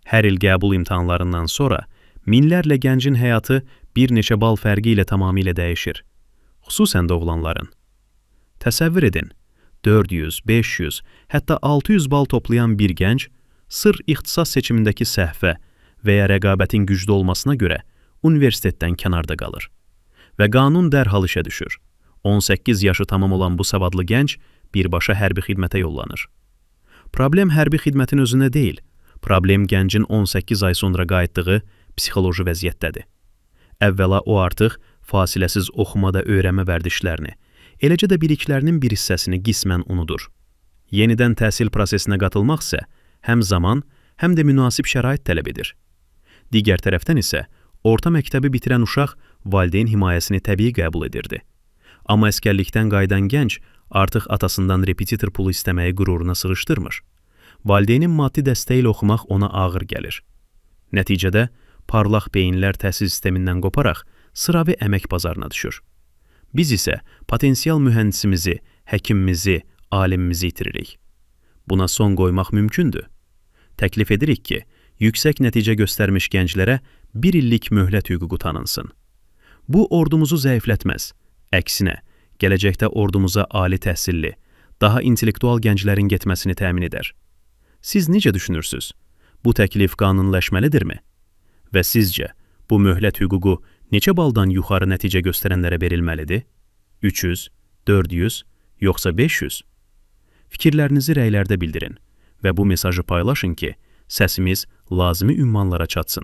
Hər il qəbul imtahanlarından sonra minlərlə gəncin həyatı bir neçə bal fərqi ilə tamamilə dəyişir. Xüsusən də oğlanların. Təsəvvür edin, 400, 500, hətta 600 bal toplayan bir gənc sırf ixtisas seçimindəki səhvə və ya rəqabətin güclü olmasına görə universitetdən kənarda qalır. Və qanun dərhal işə düşür. 18 yaşı tamam olan bu savadlı gənc birbaşa hərbi xidmətə yollanır. Problem hərbi xidmətin özündə deyil, problem gəncin 18 ay sonra qayıtdığı psixoloji vəziyyətdədir. Əvvəla o artıq fasiləsiz oxumada öyrənmə vərdişlərini, eləcə də biliklərinin bir hissəsini qismən unudur. Yenidən təhsil prosesinə qatılmaq isə həm zaman, həm də münasib şərait tələb edir. Digər tərəfdən isə orta məktəbi bitirən uşaq valideyn himayəsini təbii qəbul edirdi. Amma əskərlikdən qayıdan gənc artıq atasından repetitor pulu istəməyi qüruruna sığışdırmır. Valideynin maddi dəstəyi ilə oxumaq ona ağır gəlir. Nəticədə parlaq beyinlər təhsil sistemindən qoparaq sıravi əmək bazarına düşür. Biz isə potensial mühəndisimizi, həkimimizi, alimimizi itiririk. Buna son qoymaq mümkündür. Təklif edirik ki, yüksək nəticə göstərmiş gənclərə 1 illik möhlət hüququ tanınsın. Bu ordumuzu zəiflətməz. Əksinə, gələcəkdə ordumuza ali təhsilli, daha intellektual gənclərin getməsini təmin edər. Siz necə düşünürsünüz? Bu təklif qanunləşməlidirmi? Və sizcə, bu möhlət hüququ neçə baldan yuxarı nəticə göstərənlərə verilməlidir? 300, 400, yoxsa 500? Fikirlərinizi rəylərdə bildirin və bu mesajı paylaşın ki, səsimiz lazımi ünvanlara çatsın.